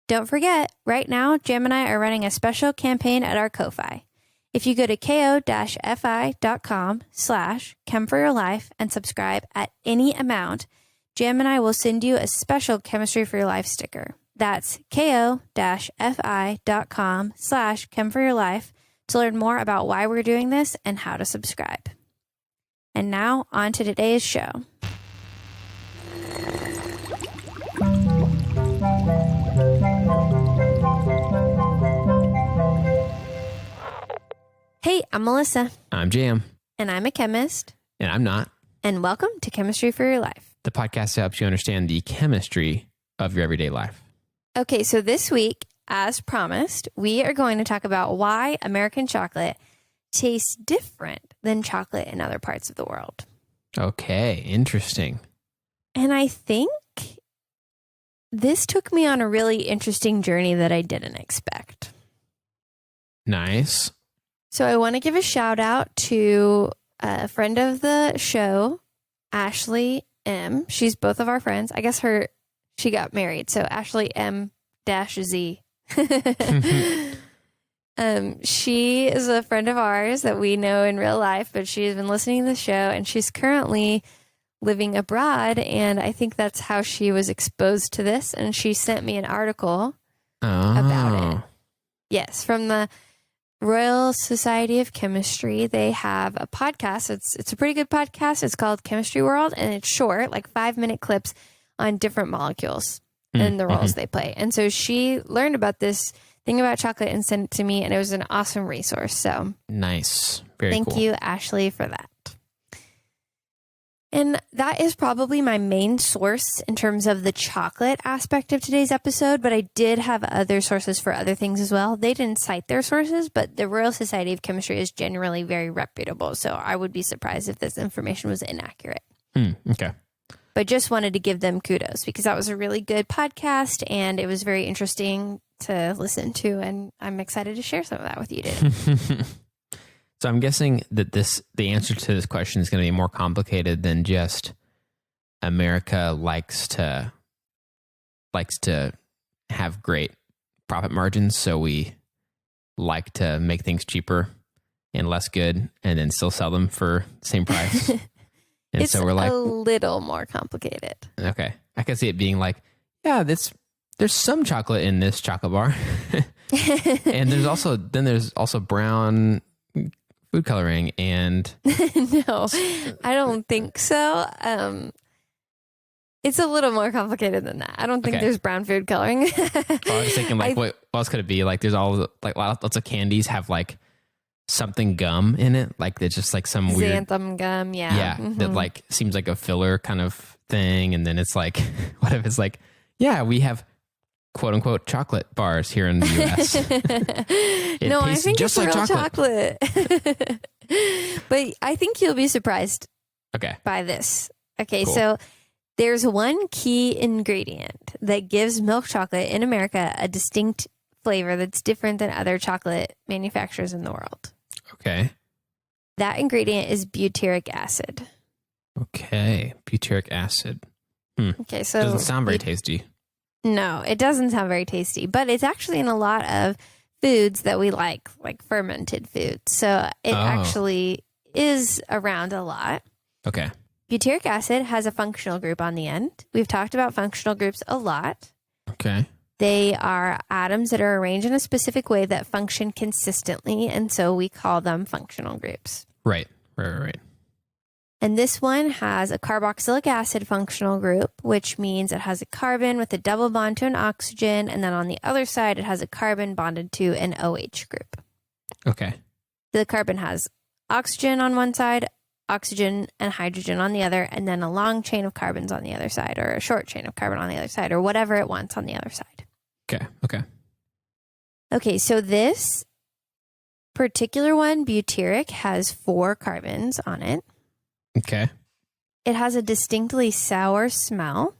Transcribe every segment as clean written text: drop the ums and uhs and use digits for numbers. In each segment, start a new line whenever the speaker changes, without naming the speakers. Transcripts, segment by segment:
Don't forget, right now, Jam and I are running a special campaign at our Ko-Fi. If you go to ko-fi.com/chem4yourlife and subscribe at any amount, Jam and I will send you a special Chemistry for Your Life sticker. That's ko-fi.com/chem4yourlife to learn more about why we're doing this and how to subscribe. And now, on to today's show. Hey, I'm Melissa.
I'm Jam.
And I'm a chemist.
And I'm not.
And welcome to Chemistry for Your Life,
The podcast that helps you understand the chemistry of your everyday life.
Okay, so this week, as promised, we are going to talk about why American chocolate tastes different than chocolate in other parts of the world.
Okay, interesting.
And I think this took me on a really interesting journey that I didn't expect.
Nice.
So I want to give a shout out to a friend of the show, Ashley M. She's both of our friends. I guess she got married. So Ashley M-Z. She is a friend of ours that we know in real life, but she's been listening to the show and she's currently living abroad. And I think that's how she was exposed to this. And she sent me an article about it. Yes, from the Royal Society of Chemistry. They have a podcast. It's a pretty good podcast. It's called Chemistry World, and it's short, like 5-minute clips on different molecules and the roles they play. And so she learned about this thing about chocolate and sent it to me, and it was an awesome resource. So
nice. Very cool.
Thank you, Ashley, for that. And that is probably my main source in terms of the chocolate aspect of today's episode, but I did have other sources for other things as well. They didn't cite their sources, but the Royal Society of Chemistry is generally very reputable, so I would be surprised if this information was inaccurate.
Okay.
But just wanted to give them kudos because that was a really good podcast, and it was very interesting to listen to, and I'm excited to share some of that with you today.
So I'm guessing that the answer to this question is going to be more complicated than just America likes to have great profit margins, so we like to make things cheaper and less good, and then still sell them for the same price. And
it's
so we're like
a little more complicated.
Okay, I can see it being like, yeah, there's some chocolate in this chocolate bar, and there's also brown food coloring and
no, I don't think so. It's a little more complicated than that. I don't think there's brown food coloring.
I was thinking like, what else could it be? Like, there's lots of candies have like something gum in it, like it's just like some weird
xanthan gum. Yeah,
that like seems like a filler kind of thing, and then it's like, what if it's like, yeah, we have quote unquote chocolate bars here in the US.
No, I think just it's like real chocolate. But I think you'll be surprised by this. Okay, cool. So there's one key ingredient that gives milk chocolate in America a distinct flavor that's different than other chocolate manufacturers in the world.
Okay.
That ingredient is butyric acid.
Okay, butyric acid.
Okay, so
it doesn't sound very tasty.
No, it doesn't sound very tasty, but it's actually in a lot of foods that we like fermented foods. So it actually is around a lot.
Okay.
Butyric acid has a functional group on the end. We've talked about functional groups a lot.
Okay.
They are atoms that are arranged in a specific way that function consistently, and so we call them functional groups.
Right.
And this one has a carboxylic acid functional group, which means it has a carbon with a double bond to an oxygen. And then on the other side, it has a carbon bonded to an OH group.
Okay.
The carbon has oxygen on one side, oxygen and hydrogen on the other, and then a long chain of carbons on the other side, or a short chain of carbon on the other side, or whatever it wants on the other side. Okay, so this particular one, butyric, has 4 carbons on it.
Okay.
It has a distinctly sour smell.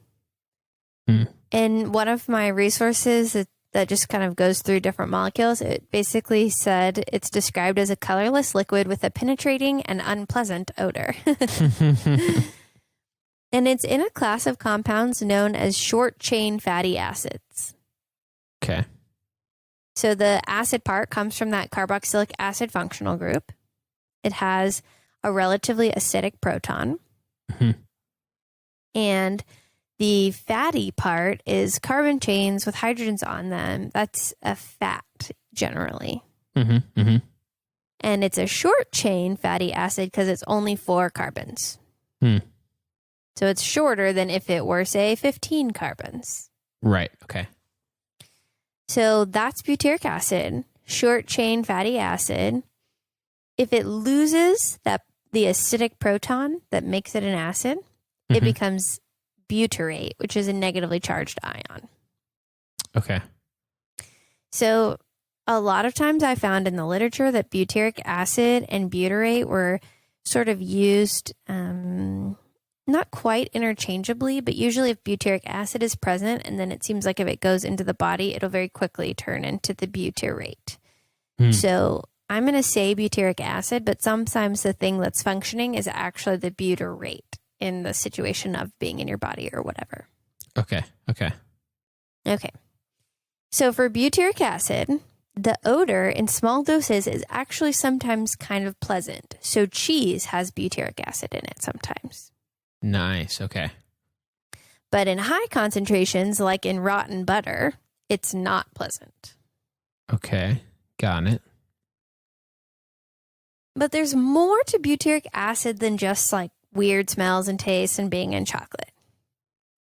And one of my resources that just kind of goes through different molecules, it basically said it's described as a colorless liquid with a penetrating and unpleasant odor. And it's in a class of compounds known as short chain fatty acids. So the acid part comes from that carboxylic acid functional group. It has a relatively acidic proton.
Mhm.
And the fatty part is carbon chains with hydrogens on them. That's a fat, generally.
Mm-hmm. Mm-hmm.
And it's a short chain fatty acid because it's only 4 carbons.
Hmm.
So it's shorter than if it were, say, 15 carbons.
Right. Okay.
So that's butyric acid, short chain fatty acid. If it loses the acidic proton that makes it an acid, it becomes butyrate, which is a negatively charged ion.
Okay.
So a lot of times I found in the literature that butyric acid and butyrate were sort of used not quite interchangeably, but usually if butyric acid is present, and then it seems like if it goes into the body, it'll very quickly turn into the butyrate. So I'm going to say butyric acid, but sometimes the thing that's functioning is actually the butyrate in the situation of being in your body or whatever.
Okay.
So for butyric acid, the odor in small doses is actually sometimes kind of pleasant. So cheese has butyric acid in it sometimes.
Nice. Okay.
But in high concentrations, like in rotten butter, it's not pleasant.
Okay. Got it.
But there's more to butyric acid than just like weird smells and tastes and being in chocolate.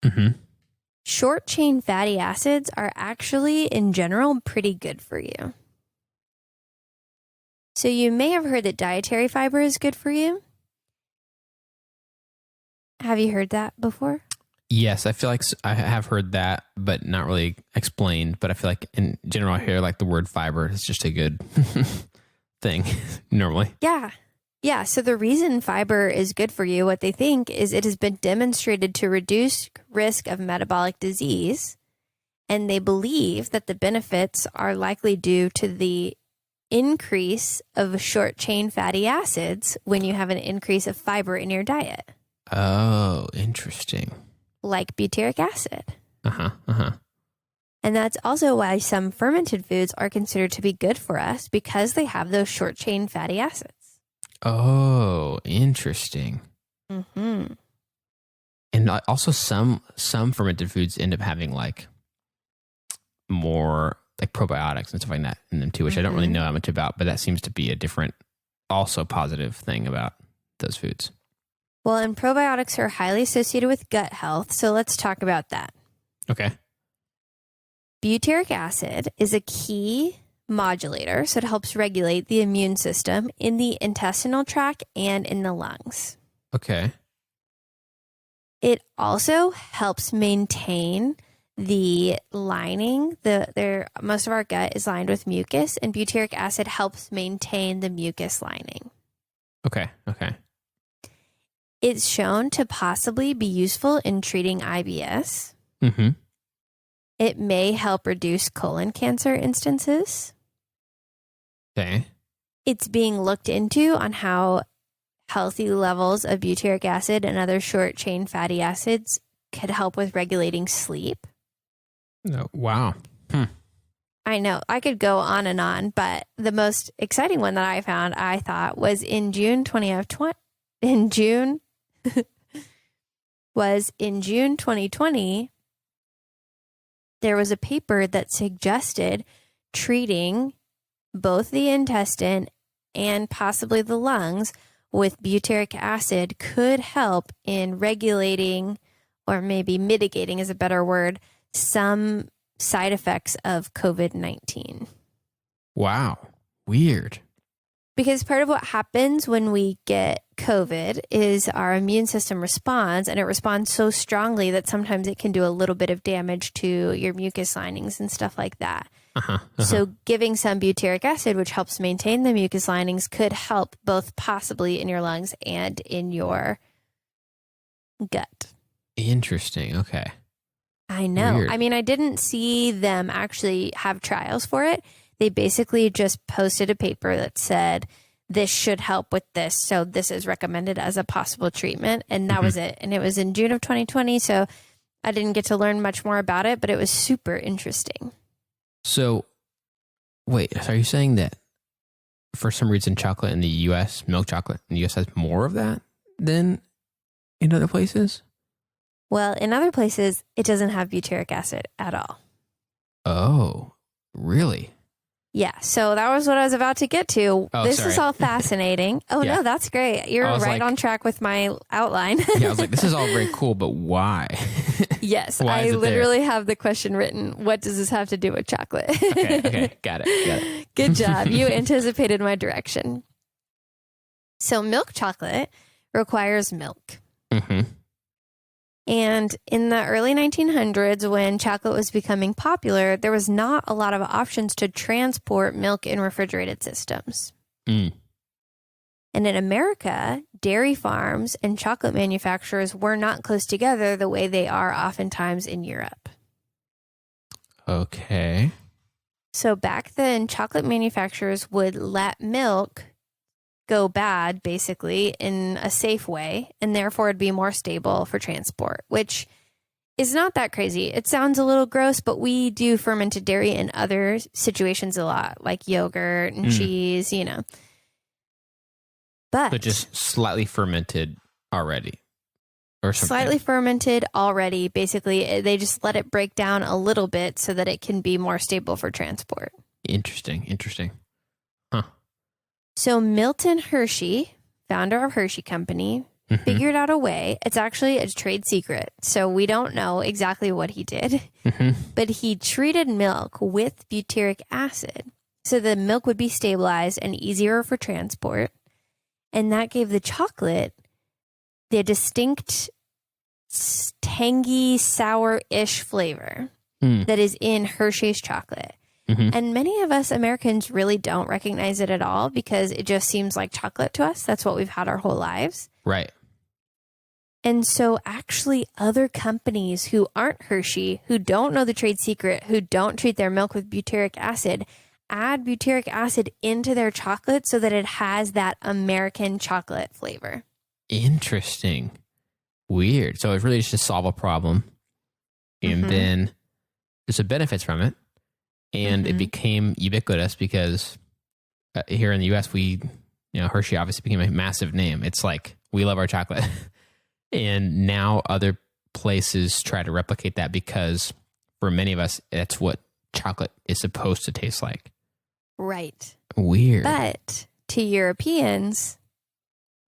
Mm-hmm.
Short chain fatty acids are actually, in general, pretty good for you. So you may have heard that dietary fiber is good for you. Have you heard that before?
Yes, I feel like I have heard that, but not really explained. But I feel like in general, I hear like the word fiber is just a good thing normally.
Yeah. So the reason fiber is good for you, what they think is it has been demonstrated to reduce risk of metabolic disease. And they believe that the benefits are likely due to the increase of short chain fatty acids when you have an increase of fiber in your diet.
Oh, interesting.
Like butyric acid.
Uh-huh.
And that's also why some fermented foods are considered to be good for us because they have those short chain fatty acids.
Oh, interesting.
Mm-hmm.
And also some fermented foods end up having like more like probiotics and stuff like that in them too, which I don't really know that much about, but that seems to be a different, also positive thing about those foods.
Well, and probiotics are highly associated with gut health, so let's talk about that.
Okay.
Butyric acid is a key modulator, so it helps regulate the immune system in the intestinal tract and in the lungs.
Okay.
It also helps maintain the lining. Most of our gut is lined with mucus, and butyric acid helps maintain the mucus lining.
Okay.
It's shown to possibly be useful in treating IBS.
Mm-hmm.
It may help reduce colon cancer instances.
Okay.
It's being looked into on how healthy levels of butyric acid and other short chain fatty acids could help with regulating sleep.
Oh, wow.
I know I could go on, but the most exciting one that I found, I thought, was in June 2020, there was a paper that suggested treating both the intestine and possibly the lungs with butyric acid could help in regulating, or maybe mitigating is a better word, some side effects of COVID-19.
Wow. Weird.
Because part of what happens when we get COVID is our immune system responds, and it responds so strongly that sometimes it can do a little bit of damage to your mucus linings and stuff like that. So giving some butyric acid, which helps maintain the mucus linings, could help both possibly in your lungs and in your gut.
Interesting. Okay.
I know.
Weird.
I mean, I didn't see them actually have trials for it. They basically just posted a paper that said, this should help with this. So this is recommended as a possible treatment. And that was it. And it was in June of 2020. So I didn't get to learn much more about it, but it was super interesting.
So wait, so are you saying that for some reason chocolate in the U.S., milk chocolate in the U.S. has more of that than in other places?
Well, in other places, it doesn't have butyric acid at all.
Oh, really?
Yeah, so that was what I was about to get to.
Oh,
this
sorry.
is all fascinating. Oh,
Yeah.
no, that's great. You're
I was
right
like-
on track with my outline.
Yeah, I was like, this is all very cool, but why?
Yes,
Why
I
is it there?
literally have the question written. What does this have to do with chocolate?
Okay, got it.
Good job. You anticipated my direction. So milk chocolate requires milk.
Mm-hmm.
And in the early 1900s, when chocolate was becoming popular, there was not a lot of options to transport milk in refrigerated systems.
Mm.
And in America, dairy farms and chocolate manufacturers were not close together the way they are oftentimes in Europe.
Okay.
So back then, chocolate manufacturers would let milk go bad, basically, in a safe way, and therefore it'd be more stable for transport, which is not that crazy. It sounds a little gross, but we do fermented dairy in other situations a lot, like yogurt and cheese, you know. But
just slightly fermented already or something.
slightly fermented already, basically, they just let it break down a little bit so that it can be more stable for transport.
Interesting. Huh.
So Milton Hershey, founder of Hershey Company,
Mm-hmm.
figured out a way. It's actually a trade secret, so we don't know exactly what he did.
Mm-hmm.
But he treated milk with butyric acid so the milk would be stabilized and easier for transport. And that gave the chocolate the distinct tangy, sour-ish flavor that is in Hershey's chocolate.
Mm-hmm.
And many of us Americans really don't recognize it at all because it just seems like chocolate to us. That's what we've had our whole lives.
Right.
And so actually other companies who aren't Hershey, who don't know the trade secret, who don't treat their milk with butyric acid, add butyric acid into their chocolate so that it has that American chocolate flavor.
Interesting. Weird. So it really is just solve a problem. And then there's some benefits from it. And it became ubiquitous because here in the U.S., Hershey obviously became a massive name. It's like, we love our chocolate. And now other places try to replicate that because for many of us, that's what chocolate is supposed to taste like.
Right.
Weird.
But to Europeans,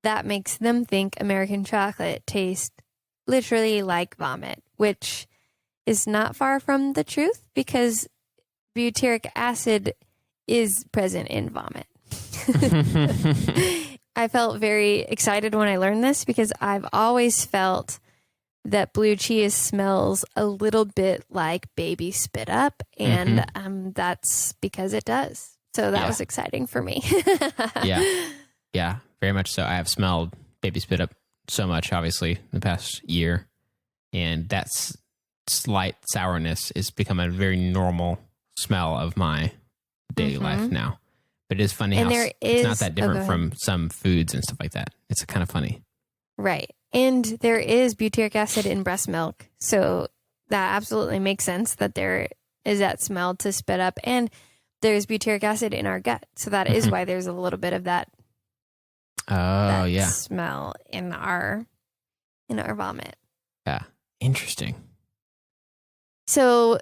that makes them think American chocolate tastes literally like vomit, which is not far from the truth because butyric acid is present in vomit. I felt very excited when I learned this because I've always felt that blue cheese smells a little bit like baby spit up, and that's because it does. So that was exciting for me.
Yeah, very much so. I have smelled baby spit up so much, obviously, in the past year, and that slight sourness is become a very normal smell of my daily life now. But it is funny
And
how
there
it's
is-
not that
oh,
different
go
from some foods and stuff like that. It's kind of funny.
Right. And there is butyric acid in breast milk. So that absolutely makes sense that there is that smell to spit up. And there's butyric acid in our gut. So that is why there's a little bit of that, smell in our vomit.
Yeah. Interesting.
So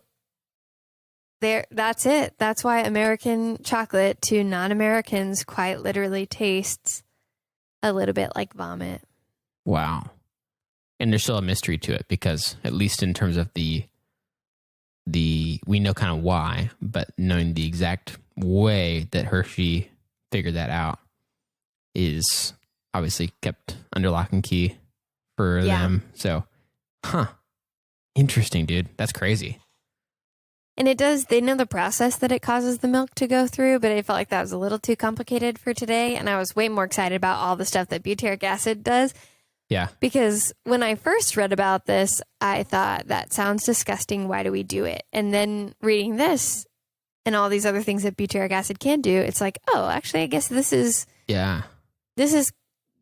that's it. That's why American chocolate to non-Americans quite literally tastes a little bit like vomit.
Wow. And there's still a mystery to it because at least in terms of the we know kind of why, but knowing the exact way that Hershey figured that out is obviously kept under lock and key for them. So, interesting, dude. That's crazy.
And they know the process that it causes the milk to go through, but I felt like that was a little too complicated for today. And I was way more excited about all the stuff that butyric acid does.
Yeah.
Because when I first read about this, I thought that sounds disgusting. Why do we do it? And then reading this and all these other things that butyric acid can do, it's like, oh, actually, I guess this is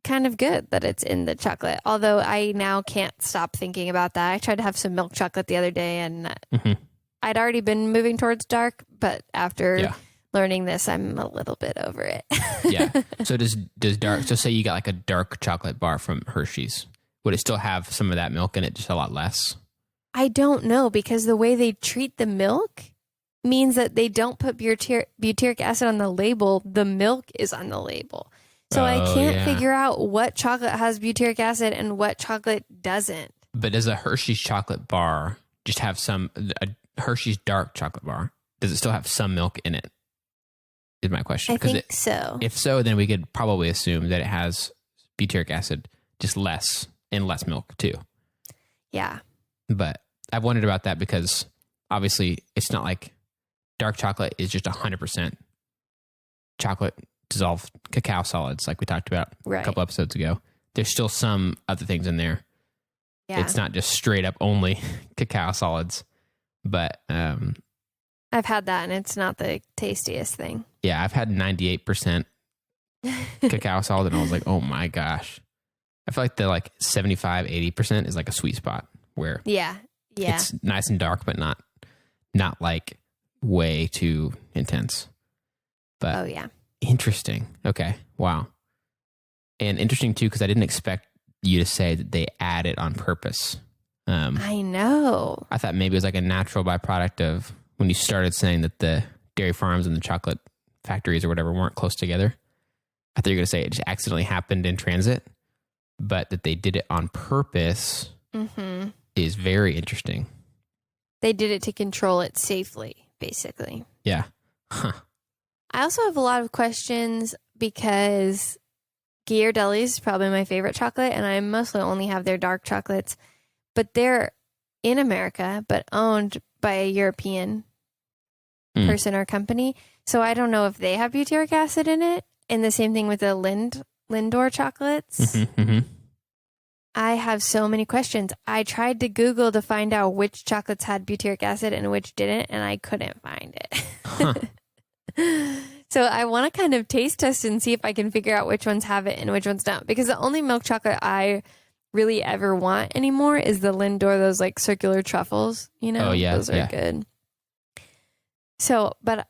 kind of good that it's in the chocolate. Although I now can't stop thinking about that. I tried to have some milk chocolate the other day and I'd already been moving towards dark, but after learning this, I'm a little bit over it.
Yeah. So does dark, so say you got like a dark chocolate bar from Hershey's, would it still have some of that milk in it, just a lot less?
I don't know, because the way they treat the milk means that they don't put butyric acid on the label. The milk is on the label. So I can't figure out what chocolate has butyric acid and what chocolate doesn't.
But does a Hershey's chocolate bar just have a Hershey's dark chocolate bar, does it still have some milk in it? Is my question.
I think so.
If so, then we could probably assume that it has butyric acid, just less, and less milk too.
Yeah.
But I've wondered about that because obviously it's not like dark chocolate is just 100% chocolate dissolved cacao solids like we talked about a couple episodes ago. There's still some other things in there. Yeah. It's not just straight up only cacao solids. But
I've had that and it's not the tastiest thing.
Yeah, I've had 98% cacao solid and I was like, oh my gosh. I feel like the 75, 80% is like a sweet spot where it's nice and dark, but not like way too intense. But interesting. Okay. Wow. And interesting too, because I didn't expect you to say that they add it on purpose.
I know.
I thought maybe it was like a natural byproduct of when you started saying that the dairy farms and the chocolate factories or whatever weren't close together. I thought you were going to say it just accidentally happened in transit, but that they did it on purpose is very interesting.
They did it to control it safely, basically.
Yeah. Huh.
I also have a lot of questions because Ghirardelli's is probably my favorite chocolate, and I mostly only have their dark chocolates, but they're in America, but owned by a European person or company. So I don't know if they have butyric acid in it. And the same thing with the Lindor chocolates. I have so many questions. I tried to Google to find out which chocolates had butyric acid and which didn't, and I couldn't find it. So I want to kind of taste test and see if I can figure out which ones have it and which ones don't. Because the only milk chocolate I really ever want anymore is the Lindor, those circular truffles,
Oh, yeah.
Those are good. So, but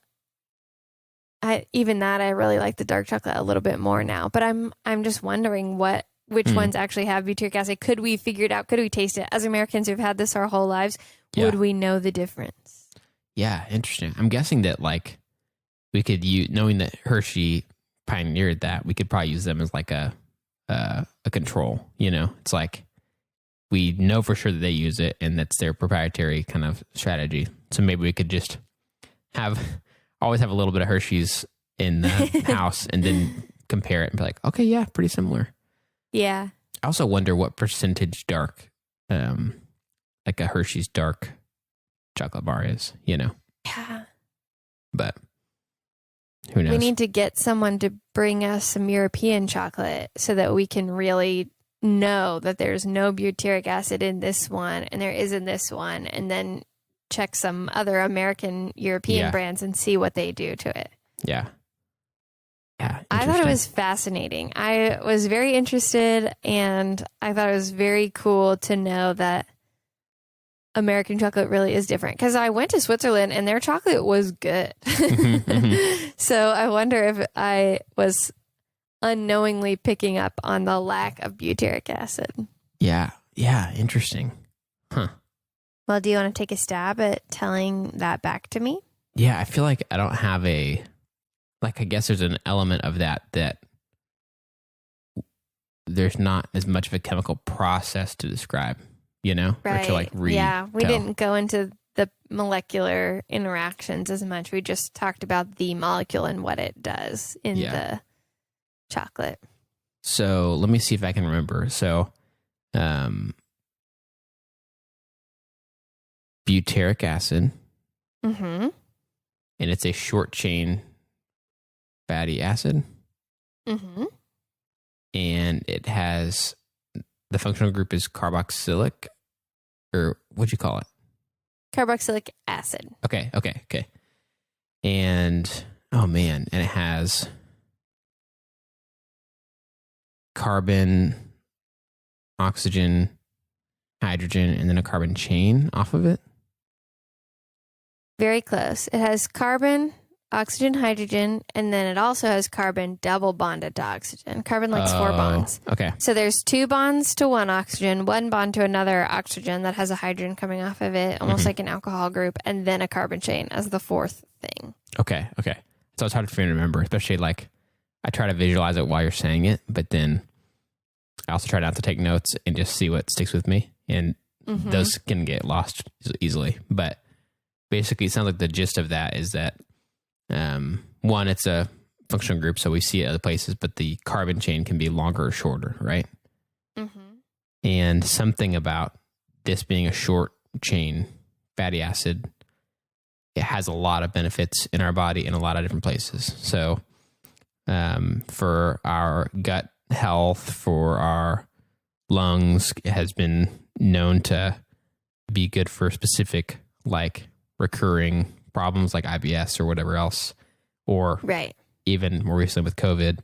I really like the dark chocolate a little bit more now. But I'm just wondering which ones actually have butyric acid. Could we figure it out? Could we taste it? As Americans who've had this our whole lives, would we know the difference? Yeah,
interesting. I'm guessing that we could use, knowing that Hershey pioneered that, we could probably use them as a control. It's we know for sure that they use it and that's their proprietary kind of strategy. So maybe we could just always have a little bit of Hershey's in the house and then compare it and be like, okay, yeah, pretty similar.
Yeah.
I also wonder what percentage dark, like a Hershey's dark chocolate bar is, Yeah. But who knows?
We need to get someone to bring us some European chocolate so that we can really know that there's no butyric acid in this one and there is in this one, and then check some other American European brands and see what they do to it.
Yeah. Yeah.
I thought it was fascinating. I was very interested, and I thought it was very cool to know that American chocolate really is different, because I went to Switzerland and their chocolate was good. So I wonder if I was unknowingly picking up on the lack of butyric acid.
Yeah. Yeah. Interesting. Huh.
Well, do you want to take a stab at telling that back to me?
Yeah. I feel like I don't have I guess there's an element of that there's not as much of a chemical process to describe,
Right.
Or to read.
Yeah. We didn't go into the molecular interactions as much. We just talked about the molecule and what it does in the chocolate.
So let me see if I can remember. So, butyric acid.
Mm-hmm.
And it's a short chain fatty acid.
Mm-hmm.
And it has, the functional group is carboxylic, or what'd you call it?
Carboxylic acid.
Okay. And, oh man, and it has carbon, oxygen, hydrogen, and then a carbon chain off of it.
Very close. It has carbon, oxygen, hydrogen, and then it also has carbon double bonded to oxygen. Carbon likes 4 bonds.
Okay.
So there's 2 bonds to one oxygen, 1 bond to another oxygen that has a hydrogen coming off of it, almost like an alcohol group, and then a carbon chain as the 4th thing.
Okay. So it's hard for me to remember, especially like I try to visualize it while you're saying it, but then I also try not to take notes and just see what sticks with me. And those can get lost easily. But basically, it sounds like the gist of that is that one, it's a functional group, so we see it other places, but the carbon chain can be longer or shorter, right? And something about this being a short chain fatty acid, it has a lot of benefits in our body in a lot of different places. So for our gut health, for our lungs, it has been known to be good for specific, like recurring problems like IBS or whatever else, or even more recently with COVID.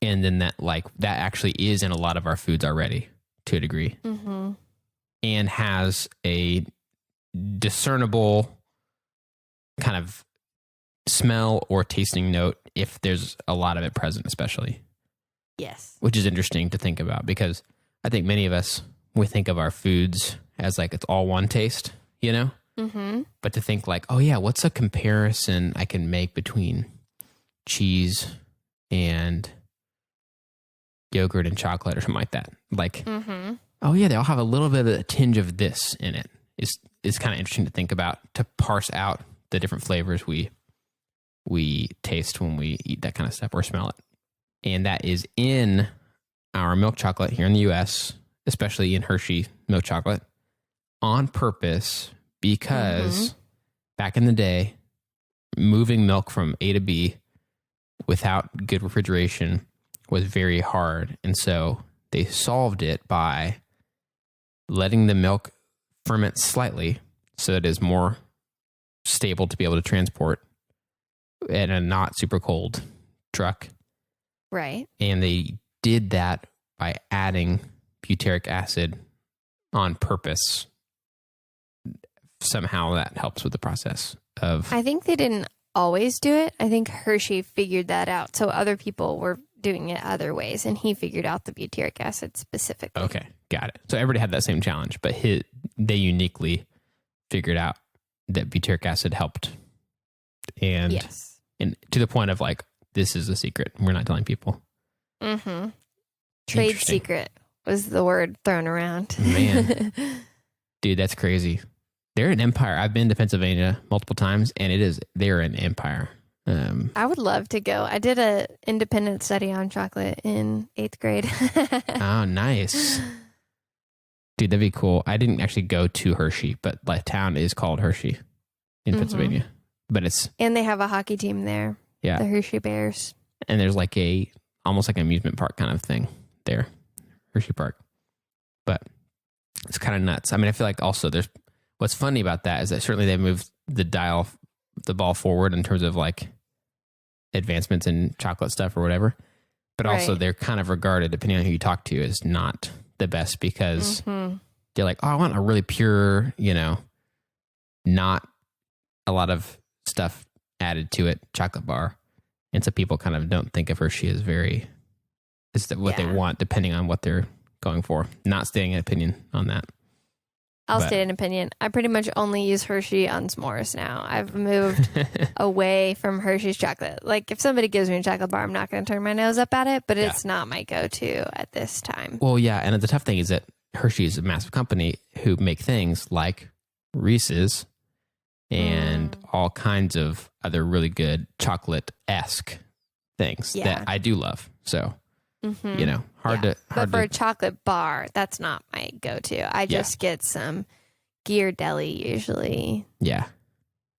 And then that actually is in a lot of our foods already to a degree, and has a discernible kind of smell or tasting note if there's a lot of it present, especially.
Yes.
Which is interesting to think about, because I think many of us, we think of our foods as like it's all one taste, you know? But to think like, oh yeah, what's a comparison I can make between cheese and yogurt and chocolate or something like that? Like, oh yeah, they all have a little bit of a tinge of this in it. It's kind of interesting to think about, to parse out the different flavors we taste when we eat that kind of stuff or smell it. And that is in our milk chocolate here in the US, especially in Hershey milk chocolate, on purpose, because back in the day, moving milk from A to B without good refrigeration was very hard. And so they solved it by letting the milk ferment slightly so that it is more stable to be able to transport in a not super cold truck.
Right.
And they did that by adding butyric acid on purpose. Somehow that helps with the process of...
I think they didn't always do it. I think Hershey figured that out. So other people were doing it other ways, and he figured out the butyric acid specifically.
Okay, got it. So everybody had that same challenge, but they uniquely figured out that butyric acid helped. And, and to the point of like, this is a secret. We're not telling people.
Trade secret was the word thrown around.
Man. Dude, that's crazy. They're an empire. I've been to Pennsylvania multiple times, and they're an empire.
I would love to go. I did an independent study on chocolate in 8th grade.
Oh, nice. Dude, that'd be cool. I didn't actually go to Hershey, but the town is called Hershey in Pennsylvania. But
and they have a hockey team there.
Yeah.
The Hershey Bears.
And there's like almost like an amusement park kind of thing there. Hershey Park. But it's kind of nuts. I mean, I feel like also what's funny about that is that certainly they moved the ball forward in terms of like advancements in chocolate stuff or whatever. But also they're kind of regarded, depending on who you talk to, as not the best, because they're like, oh, I want a really pure, not a lot of stuff added to it chocolate bar. And so people kind of don't think of Hershey as what they want, depending on what they're going for. Not stating an opinion on that.
I'll state an opinion. I pretty much only use Hershey on s'mores now. I've moved away from Hershey's chocolate. Like, if somebody gives me a chocolate bar, I'm not going to turn my nose up at it, but it's not my go-to at this time.
Well, yeah, and the tough thing is that Hershey is a massive company who make things like Reese's and all kinds of other really good chocolate-esque things that I do love. So, hard to...
But for a chocolate bar, that's not my go-to. I just get some Gear Deli usually.
Yeah.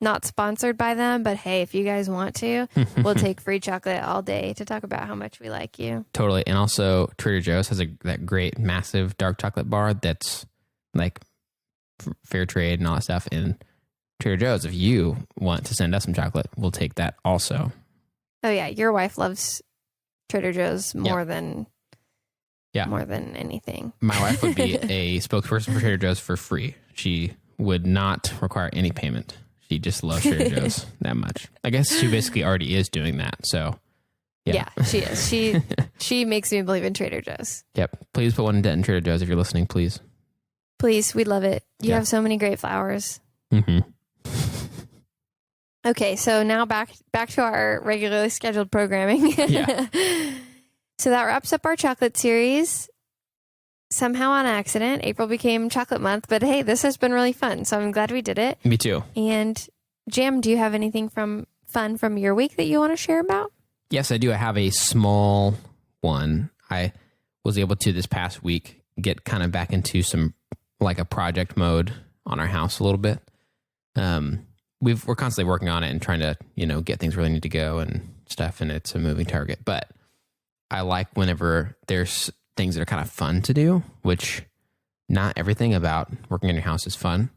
Not sponsored by them, but hey, if you guys want to, we'll take free chocolate all day to talk about how much we like you.
Totally. And also Trader Joe's has that great, massive dark chocolate bar that's like fair trade and all that stuff. And Trader Joe's, if you want to send us some chocolate, we'll take that also.
Oh yeah, your wife loves Trader Joe's more than anything.
My wife would be a spokesperson for Trader Joe's for free. She would not require any payment. She just loves Trader Joe's that much. I guess she basically already is doing that. So, yeah.
She is. She makes me believe in Trader Joe's.
Yep. Please put one in debt in Trader Joe's if you're listening, please.
Please, we'd love it. You have so many great flowers.
Mm-hmm.
Okay, so now back to our regularly scheduled programming.
Yeah.
So that wraps up our chocolate series. Somehow on accident, April became chocolate month, but hey, this has been really fun. So I'm glad we did it.
Me too.
And Jam, do you have anything fun from your week that you want to share about?
Yes, I do. I have a small one. I was able to this past week get kind of back into some like a project mode on our house a little bit. We're constantly working on it and trying to, get things where they need to go and stuff. And it's a moving target, but I like whenever there's things that are kind of fun to do, which not everything about working in your house is fun.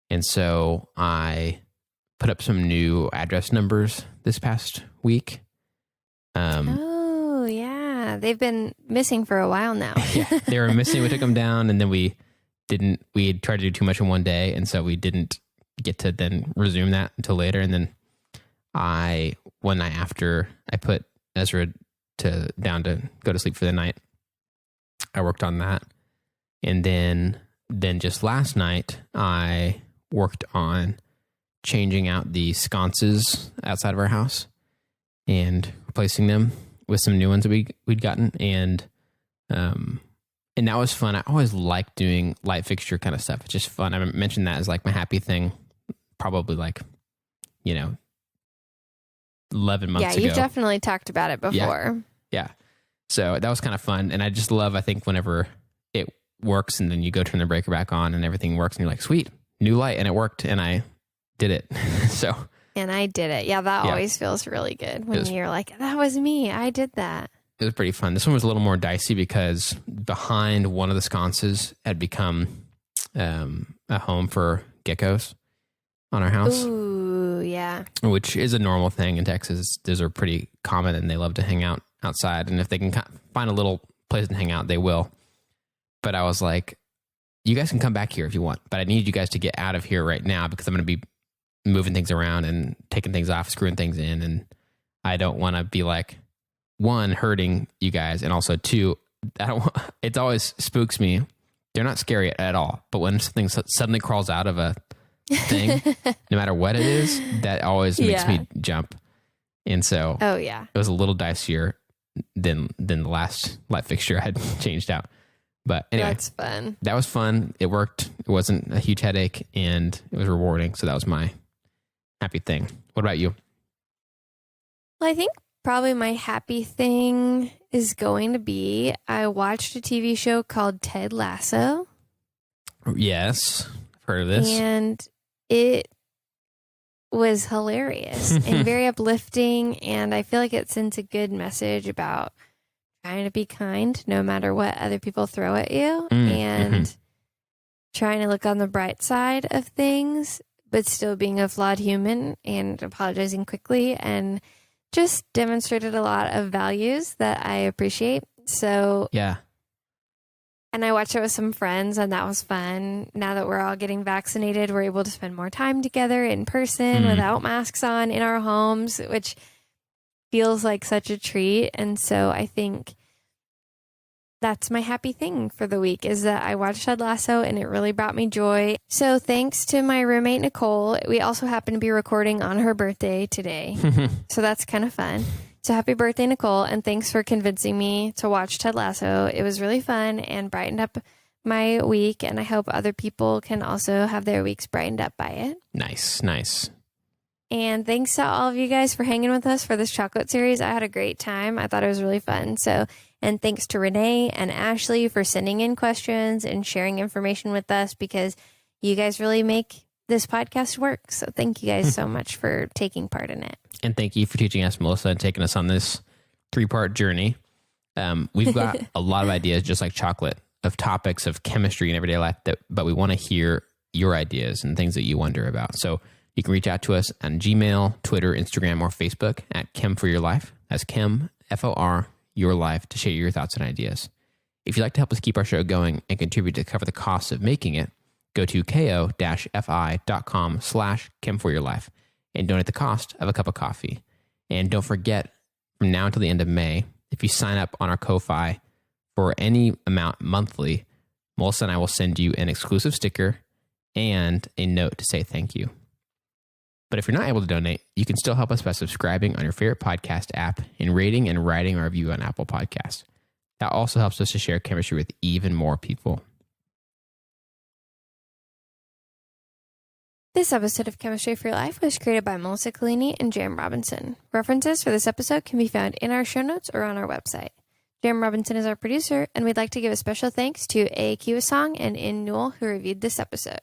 And so I put up some new address numbers this past week.
Oh yeah. They've been missing for a while now.
Yeah, they were missing. We took them down and then we had tried to do too much in one day. And so we didn't get to then resume that until later. And then one night after I put Ezra down to go to sleep for the night, I worked on that. And then just last night, I worked on changing out the sconces outside of our house and replacing them with some new ones that we'd gotten. And that was fun. I always like doing light fixture kind of stuff. It's just fun. I mentioned that as like my happy thing, probably 11 months ago.
Yeah, you've definitely talked about it before.
Yeah. So that was kind of fun. And I just love, I think, whenever it works and then you go turn the breaker back on and everything works and you're like, sweet, new light. And it worked and I did it.
And I did it. Yeah, that always feels really good when you're like, that was me. I did that.
It was pretty fun. This one was a little more dicey because behind one of the sconces had become a home for geckos on our house.
Ooh, yeah.
Which is a normal thing in Texas. Those are pretty common and they love to hang out outside. And if they can find a little place to hang out, they will. But I was like, you guys can come back here if you want, but I need you guys to get out of here right now because I'm going to be moving things around and taking things off, screwing things in. And I don't want to be like, one, hurting you guys. And also two, it always spooks me. They're not scary at all. But when something suddenly crawls out of a thing, no matter what it is, that always makes me jump. And so it was a little dicier than the last light fixture I had changed out. But anyway,
that's fun.
That was fun. It worked. It wasn't a huge headache and it was rewarding. So that was my happy thing. What about you?
Well, I think probably my happy thing is going to be I watched a TV show called Ted Lasso.
Yes, I've heard of this.
And it was hilarious and very uplifting. And I feel like it sends a good message about trying to be kind no matter what other people throw at you and trying to look on the bright side of things, but still being a flawed human and apologizing quickly, and just demonstrated a lot of values that I appreciate. So,
yeah.
And I watched it with some friends and that was fun. Now that we're all getting vaccinated, we're able to spend more time together in person without masks on in our homes, which feels like such a treat. And so I think that's my happy thing for the week is that I watched Ted Lasso and it really brought me joy. So thanks to my roommate, Nicole. We also happen to be recording on her birthday today. So that's kind of fun. So happy birthday, Nicole. And thanks for convincing me to watch Ted Lasso. It was really fun and brightened up my week. And I hope other people can also have their weeks brightened up by it.
Nice.
And thanks to all of you guys for hanging with us for this chocolate series. I had a great time. I thought it was really fun. And thanks to Renee and Ashley for sending in questions and sharing information with us because you guys really make this podcast work. So thank you guys so much for taking part in it.
And thank you for teaching us, Melissa, and taking us on this 3-part journey. We've got a lot of ideas, just like chocolate, of topics of chemistry and everyday life, but we want to hear your ideas and things that you wonder about. So you can reach out to us on Gmail, Twitter, Instagram, or Facebook at Chem for Your Life. That's Chem, FOR, Your Life, to share your thoughts and ideas. If you'd like to help us keep our show going and contribute to cover the costs of making it, go to ko-fi.com/chem4yourlife and donate the cost of a cup of coffee. And don't forget, from now until the end of May, if you sign up on our Ko-fi for any amount monthly, Melissa and I will send you an exclusive sticker and a note to say thank you. But if you're not able to donate, you can still help us by subscribing on your favorite podcast app and rating and writing a review on Apple Podcasts. That also helps us to share chemistry with even more people.
This episode of Chemistry for Your Life was created by Melissa Collini and J.M. Robinson. References for this episode can be found in our show notes or on our website. J.M. Robinson is our producer, and we'd like to give a special thanks to A. Kiwasong and In Newell, who reviewed this episode.